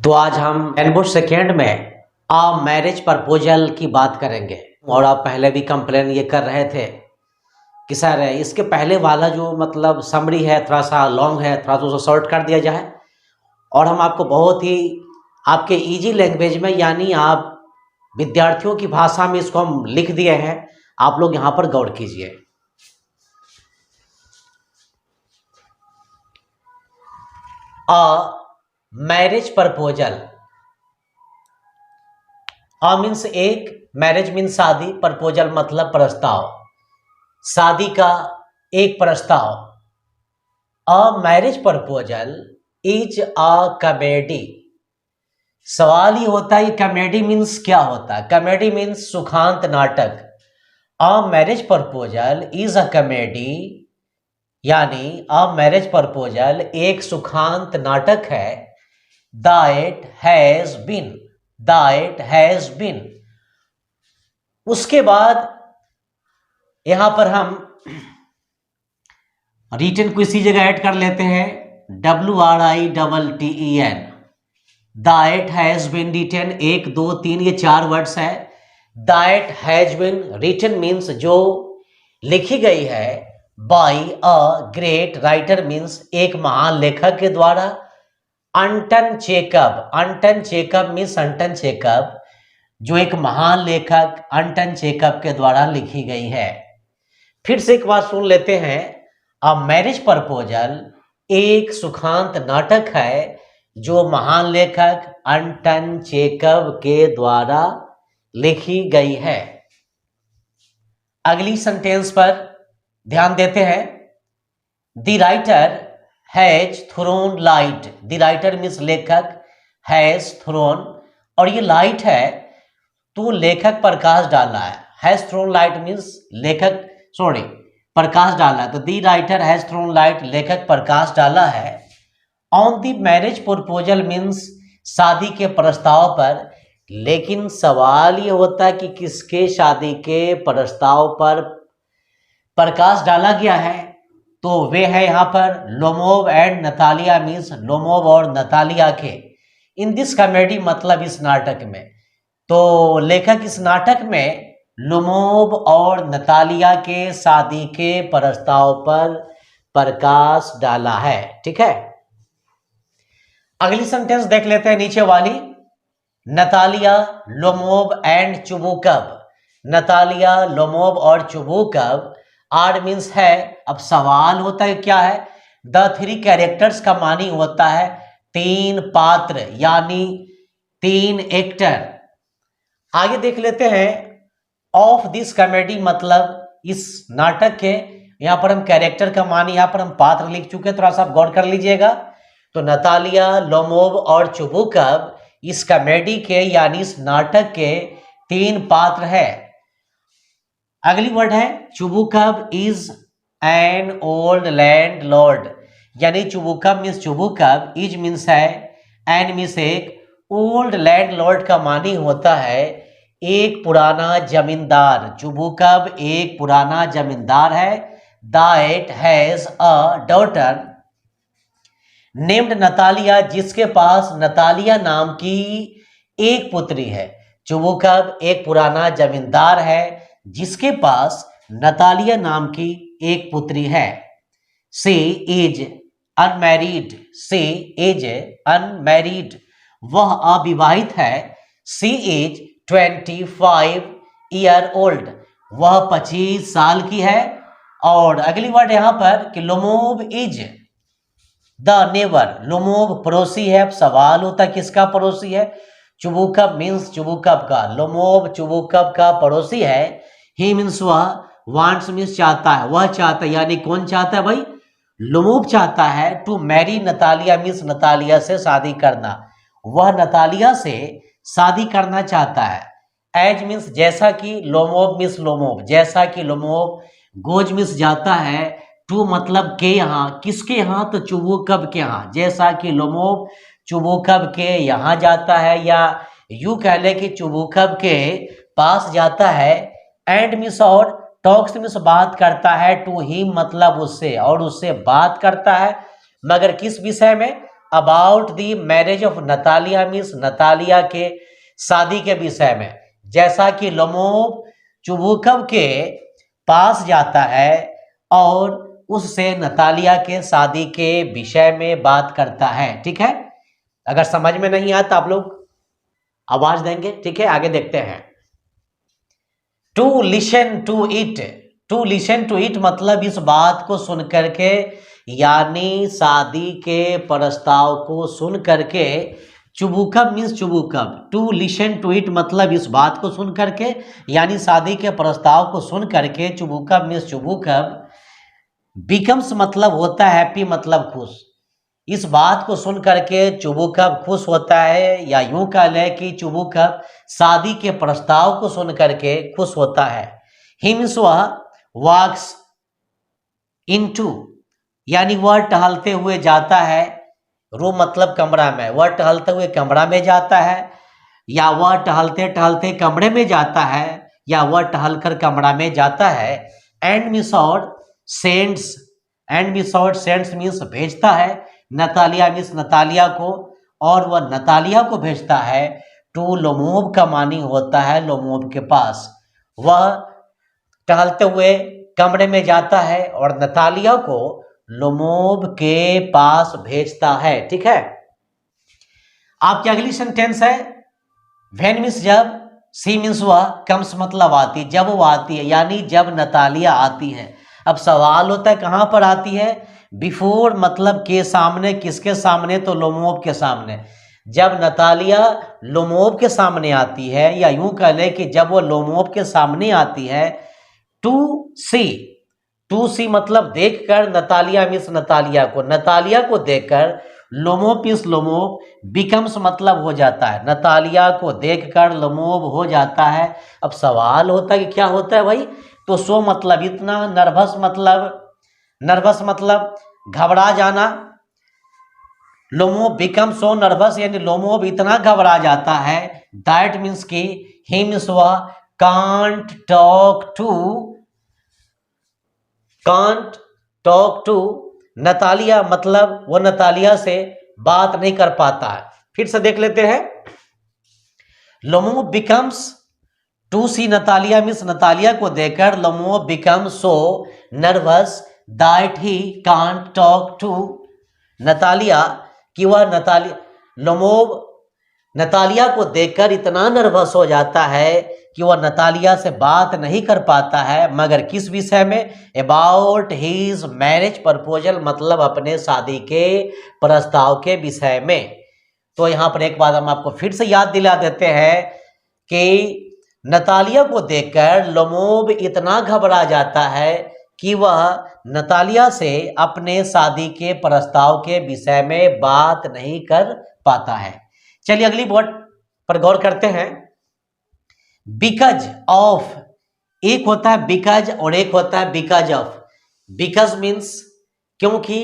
तो आज हम एनबोर्ड सेकेंड में मैरिज प्रपोजल की बात करेंगे। और आप पहले भी कंप्लेन ये कर रहे थे कि सर इसके पहले वाला जो मतलब समरी है थोड़ा सा लॉन्ग है, थोड़ा सा उसे शॉर्ट कर दिया जाए। और हम आपको बहुत ही आपके इजी लैंग्वेज में यानी आप विद्यार्थियों की भाषा में इसको हम लिख दिए हैं, आप लोग यहाँ पर गौर कीजिए। मैरिज प्रपोजल मीन्स एक, मैरिज मीन्स शादी, प्रपोजल मतलब प्रस्ताव, शादी का एक प्रस्ताव। Marriage proposal is comedy. सवाल ये होता है कॉमेडी मीन्स क्या होता है? कॉमेडी मीन्स सुखांत नाटक। मैरिज प्रपोजल इज कॉमेडी यानी मैरिज प्रपोजल एक सुखांत नाटक है। That has been. उसके बाद यहां पर हम रिटन को इसी जगह ऐड कर लेते हैं, WRITTEN। That has been written, 1 2 3 ये 4 वर्ड्स है। That has been written means जो लिखी गई है, by a great writer means एक महान लेखक के द्वारा। Anton Chekhov means Anton Chekhov, जो एक महान लेखक अंटन चेकब के द्वारा लिखी गई है। फिर से एक बात सुन लेते हैं, मैरिज प्रपोजल एक सुखांत नाटक है जो महान लेखक अंटन चेकब के द्वारा लिखी गई है। अगली सेंटेंस पर ध्यान देते हैं। The writer has thrown light. The writer means लेखक, हैज थ्रोन और ये लाइट है तो लेखक प्रकाश डाला है। हैज थ्रोन लाइट मीन्स लेखक प्रकाश डाला है, तो the writer has thrown light, लेखक प्रकाश डाला है। On the marriage proposal means शादी के प्रस्ताव पर। लेकिन सवाल ये होता है कि किसके शादी के प्रस्ताव पर प्रकाश डाला गया है, तो वे है यहाँ पर Lomov and Natalia means Lomov और नतालिया के। इन दिस कॉमेडी मतलब इस नाटक में, तो लेखक इस नाटक में लोमोव और नतालिया के शादी के प्रस्ताव पर प्रकाश डाला है। ठीक है, अगली सेंटेंस देख लेते हैं नीचे वाली। Natalia, Lomov and Chubukov. Natalia, Lomov और चुबुकब आर मीन्स है। अब सवाल होता है क्या है? द 3 कैरेक्टर्स का मानी होता है 3 पात्र यानी 3 एक्टर। आगे देख लेते हैं, ऑफ दिस कॉमेडी मतलब इस नाटक के। यहां पर हम कैरेक्टर का मानी, यहां पर हम पात्र लिख चुके, थोड़ा सा गौर कर लीजिएगा। तो नतालिया, लोमोव और चुबुकब इस कॉमेडी के यानी इस नाटक के 3 पात्र है। अगली वर्ड है Chubukov is an old landlord, यानी Chubukov means Chubukov, is means है, एन मीन्स एक, ओल्ड लैंड लॉर्ड का मानी होता है एक पुराना जमींदार। चुबुकब एक पुराना जमींदार है। That has a daughter named Natalia, जिसके पास नतालिया नाम की एक पुत्री है। चुबुकब एक पुराना जमींदार है जिसके पास नतालिया नाम की एक पुत्री है। She is unmarried. She is unmarried, वह अविवाहित है। सी इज 25 ईयर ओल्ड, वह 25 साल की है। और अगली वर्ड यहां पर कि Lomov is the neighbour. Lomov पड़ोसी है। अब सवाल होता है किसका पड़ोसी है? चुबुकब मीन्स चुबुकब का, लोमोव चुबुकब का पड़ोसी है। ही मीन्स वह, वांट्स मीन्स चाहता है, वह चाहता है, यानी कौन चाहता है भाई? लोमोव चाहता है to marry Natalia means Natalia से शादी करना, वह नतालिया से शादी करना चाहता है। एज मीन्स जैसा कि, लोमोव मीन्स लोमोव, जैसा कि लोमोव। गोज मीन्स जाता है, टू मतलब के यहाँ, किसके यहाँ? तो चुबुकब के यहाँ। जैसा कि लोमोव चुबुकब के यहाँ जाता है, या यूं कह ले कि चुबुकब के पास जाता है। एंड मीन्स और, टॉक्स मीन्स बात करता है, टू ही मतलब उससे, और उससे बात करता है, मगर किस विषय में? About the marriage of Natalia means Natalia के शादी के विषय में। जैसा कि लोमोव चुबुकव के पास जाता है और उससे नतालिया के शादी के विषय में बात करता है। ठीक है, अगर समझ में नहीं आता आप लोग आवाज देंगे। ठीक है, आगे देखते हैं। To listen to it, to listen to it मतलब इस बात को सुन करके, यानी शादी के प्रस्ताव को सुन करके। Chubukov means Chubukov, to listen to it मतलब इस बात को सुन करके, यानी शादी के प्रस्ताव को सुन करके। Chubukov means चुबुकव। बिकम्स मतलब होता है हैप्पी मतलब खुश। इस बात को सुन करके चुबुकव खुश होता है, या यूं कह ले कि चुबुकव शादी के प्रस्ताव को सुन करके खुश होता है। ही मीन्स वह वॉक्स इनटू, यानी वह टहलते हुए जाता है। रूम मतलब कमरा में, वह टहलते हुए कमरा में जाता है, या वह टहलते टहलते कमरे में जाता है, या वह टहलकर कमरा में जाता है। एंड मीन्स और सेंड्स, एंड मीन्स और सेंड्स मीन्स भेजता है। नतालिया मीन्स नतालिया को, और वह नतालिया को भेजता है। टू लोमोव का मानी होता है लोमोव के पास। वह टहलते हुए कमरे में जाता है और नतालिया को लोमोव के पास भेजता है। ठीक है, आपकी अगली सेंटेंस है व्हेन मीन्स जब, सी मीन्स वह, कम्स मतलब आती, जब वो आती है, यानी जब नतालिया आती है। अब सवाल होता है कहाँ पर आती है। बिफोर मतलब के सामने, किसके सामने, तो लोमोव के सामने। जब नतालिया लोमोव के सामने आती है, या यूं कह ले कि जब वो लोमोव के सामने आती है। टू सी, टू सी मतलब देखकर, नतालिया मीन्स नतालिया को, नतालिया को देखकर। Lomov means Lomov. बिकम्स मतलब हो जाता है, नतालिया को देखकर लोमोव हो जाता है। अब सवाल होता है कि क्या होता है भाई, तो सो मतलब इतना, नर्वस मतलब, नर्वस मतलब घबरा जाना। लोमोव बिकम सो नर्वस, यानी लोमोव इतना घबरा जाता है। दैट मीन्स की, ही मीन्स वह can't talk to, can't talk to Natalia मतलब वो नतालिया से बात नहीं कर पाता है। फिर से देख लेते हैं। Lomov becomes to see Natalia means Natalia को देखकर Lomov becomes so nervous that he can't talk to Natalia, कि वह नतालिया, लोमोव नतालिया को देखकर इतना नर्वस हो जाता है कि वह नतालिया से बात नहीं कर पाता है। मगर किस विषय में, अबाउट हिज मैरिज प्रपोजल मतलब अपने शादी के प्रस्ताव के विषय में। तो यहाँ पर एक बात हम आपको फिर से याद दिला देते हैं कि नतालिया को देखकर लोमोव इतना घबरा जाता है कि वह नतालिया से अपने शादी के प्रस्ताव के विषय में बात नहीं कर पाता है। चलिए अगली वर्ड पर गौर करते हैं। बिकॉज ऑफ, एक होता है बिकॉज और एक होता है बिकॉज ऑफ। बिकॉज मीन्स क्योंकि,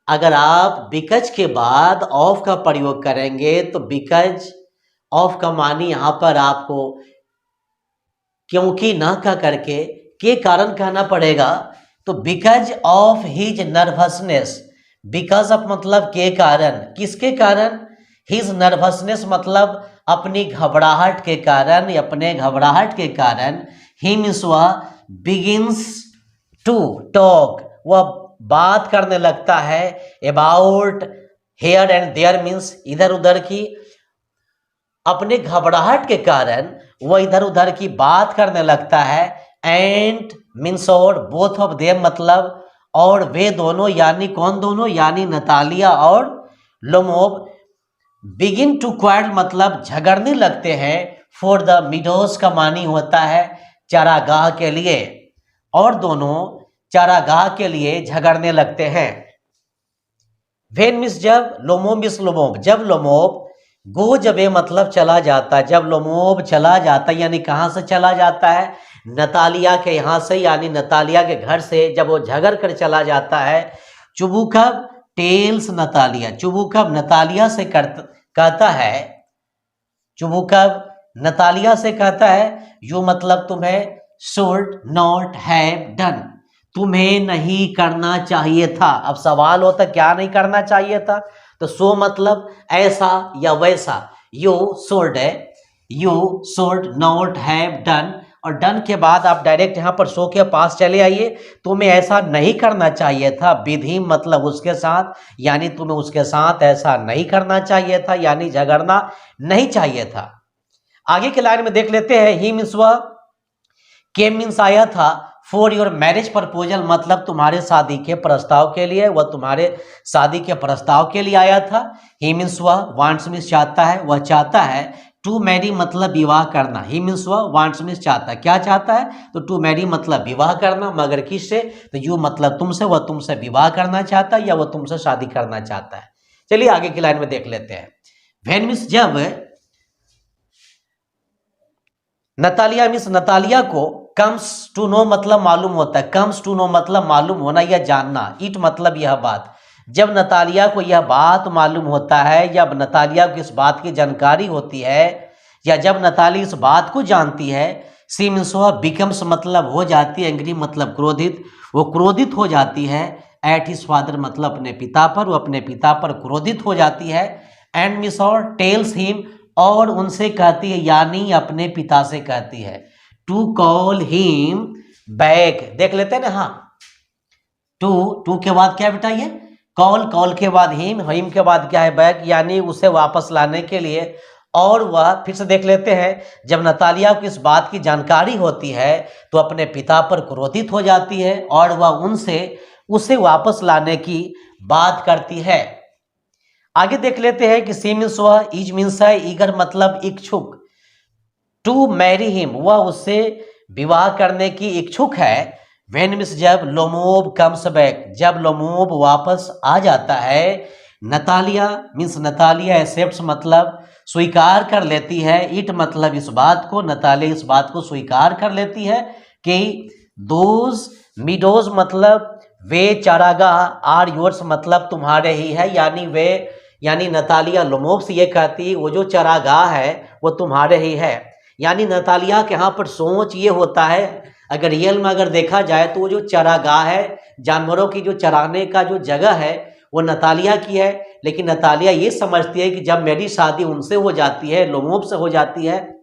अगर आप बिकॉज के बाद ऑफ का प्रयोग करेंगे तो बिकॉज ऑफ का मानी यहां पर आपको क्योंकि ना कह करके के कारण कहना पड़ेगा। तो because of his nervousness, because of मतलब के कारण, किसके कारण, हिज नर्वसनेस मतलब अपनी घबराहट के कारण, अपने घबराहट के कारण। ही मीन्स वह बिगिंस टू टॉक, वह बात करने लगता है। About here and there means इधर उधर की, अपने घबराहट के कारण वह इधर उधर की बात करने लगता है। एंड मीन्स और, बोथ ऑफ देम मतलब और वे दोनों, यानी कौन दोनों, यानी नतालिया और लोमोव। बिगिन टू क्वार्रेल मतलब झगड़ने लगते हैं। फॉर द मीडोज का मानी होता है चारागाह के लिए, और दोनों चारागाह के लिए झगड़ने लगते हैं। वेन मिस जब, लोमोव मिस लोमोव, जब लोमोव। गो जबे मतलब चला जाता है, जब लोमोव चला जाता है, यानी कहाँ से चला जाता है, नतालिया के यहाँ से, यानी नतालिया के घर से जब वो झगड़ कर चला जाता है। चुबुकव टेल्स नतालिया, चुबुकव नतालिया से कहता है, चुबुकव नतालिया से कहता है यू मतलब तुम्हें शुड नॉट हैव डन, तुम्हें नहीं करना चाहिए था। अब सवाल होता क्या नहीं करना चाहिए था, तो सो मतलब ऐसा या वैसा। You should not have done, और डन के बाद आप डायरेक्ट यहाँ पर सो के पास चले आइए। तुम्हें ऐसा नहीं करना चाहिए था, विधि मतलब उसके साथ, यानी तुम्हें उसके साथ ऐसा नहीं करना चाहिए था, यानी झगड़ना नहीं चाहिए था। आगे के लाइन में देख लेते हैं। ही मीन्स वह, केम मीन्स आया था, फॉर योर मैरिज प्रपोजल मतलब तुम्हारे शादी के प्रस्ताव के लिए, वह तुम्हारे शादी के प्रस्ताव के लिए आया था। ही मीन्स वह, वांट्स मीन्स चाहता है, वह चाहता है। टू मैरी मतलब विवाह करना। ही मीन्स वह, वांट्स मीन्स चाहता है, क्या चाहता है, तो टू मैरी मतलब विवाह करना, मगर किससे, तो यू मतलब तुमसे, वह तुमसे विवाह करना चाहता है या वह तुमसे शादी करना चाहता है। चलिए आगे की लाइन में देख लेते हैं। व्हेन मीन्स जब, नतालिया मीन्स नतालिया को, कम्स टू नो मतलब मालूम होता है, कम्स टू नो मतलब मालूम होना या जानना, इट मतलब यह बात। जब नतालिया को यह बात मालूम होता है, जब नतालिया को इस बात की जानकारी होती है, या जब नताली इस बात को जानती है, सी मीन्स वह, बिकम्स मतलब हो जाती है, एंग्री मतलब क्रोधित, वो क्रोधित हो जाती है। एट हिज फादर मतलब अपने पिता पर, वो अपने पिता पर क्रोधित हो जाती है। एंड मिस और टेल्स हिम, और उनसे कहती है, यानी अपने पिता से कहती है, टू कॉल हिम बैक। देख लेते हैं ना, हाँ, टू के बाद क्या बेटा, ये कॉल के बाद हिम के बाद क्या है, बैक, यानी उसे वापस लाने के लिए। और वह फिर से देख लेते हैं, जब नतालिया को इस बात की जानकारी होती है तो अपने पिता पर क्रोधित हो जाती है और वह उसे वापस लाने की बात करती है। आगे देख लेते हैं कि सी मीन्स वह, इज मीन्स है, ईगर मतलब इच्छुक। टू मैरी हिम, वह उससे विवाह करने की इच्छुक है। व्हेन मीन्स जब, लोमोब कम्स बैक, जब लोमोब वापस आ जाता है। नतालिया मीन्स नतालिया एक्सेप्ट्स मतलब स्वीकार कर लेती है। इट मतलब इस बात को, नतालिया इस बात को स्वीकार कर लेती है कि दोज मिडोज मतलब वे चारागाह, आर योर्स मतलब तुम्हारे ही है, यानी नतालिया लोमोब से ये कहती, वो जो चारागाह है वो तुम्हारे ही है। यानी नतालिया के यहाँ पर सोच ये होता है, अगर रियल में अगर देखा जाए तो वो जो चारागाह है, जानवरों की जो चराने का जो जगह है, वो नतालिया की है। लेकिन नतालिया ये समझती है कि जब मेरी शादी उनसे हो जाती है, लोमोब से हो जाती है,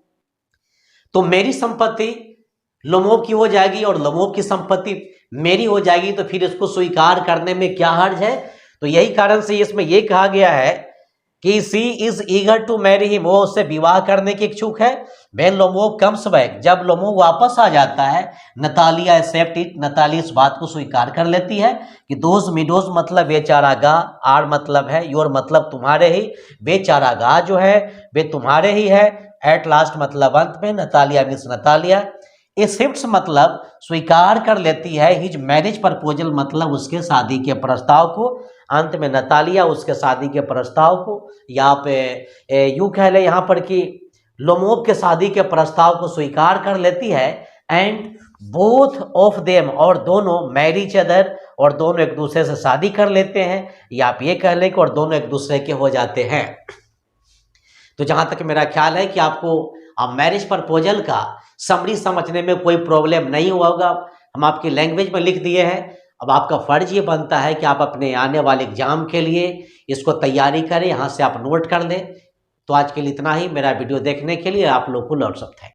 तो मेरी संपत्ति लोमोब की हो जाएगी और लोमोब की संपत्ति मेरी हो जाएगी, तो फिर इसको स्वीकार करने में क्या हर्ज है। तो यही कारण से इसमें यह कहा गया है कि she is eager to marry him, वो उससे विवाह करने की इच्छुक है। व्हेन लोमोब कम्स बैक, जब लोमोब वापस आ जाता है, नतालिया एक्सेप्ट इट, नताली इस बात को स्वीकार कर लेती है कि दोज मिडोज मतलब वे चारागाह, आर मतलब है, योर मतलब तुम्हारे ही, वे चारागाह जो है वे तुम्हारे ही है। एट लास्ट मतलब अंत में, नतालिया मीन्स नतालिया एक्सेप्ट्स मतलब स्वीकार कर लेती है। हिज मैरिज प्रपोजल मतलब उसके शादी के प्रस्ताव को। अंत में नतालिया उसके शादी के प्रस्ताव को, यहाँ पे यूं कह ले यहाँ पर कि लोमोब के शादी के प्रस्ताव को स्वीकार कर लेती है। एंड बोथ ऑफ देम, और दोनों मैरिज अदर, और दोनों एक दूसरे से शादी कर लेते हैं, या आप ये कह ले कि और दोनों एक दूसरे के हो जाते हैं। तो जहां तक मेरा ख्याल है कि आपको अब मैरिज प्रपोजल का समरी समझने में कोई प्रॉब्लम नहीं होगा, हम आपकी लैंग्वेज में लिख दिए हैं। अब आपका फर्ज ये बनता है कि आप अपने आने वाले एग्जाम के लिए इसको तैयारी करें, यहाँ से आप नोट कर लें। तो आज के लिए इतना ही। मेरा वीडियो देखने के लिए आप लोग को लॉट्स ऑफ थैंक्स।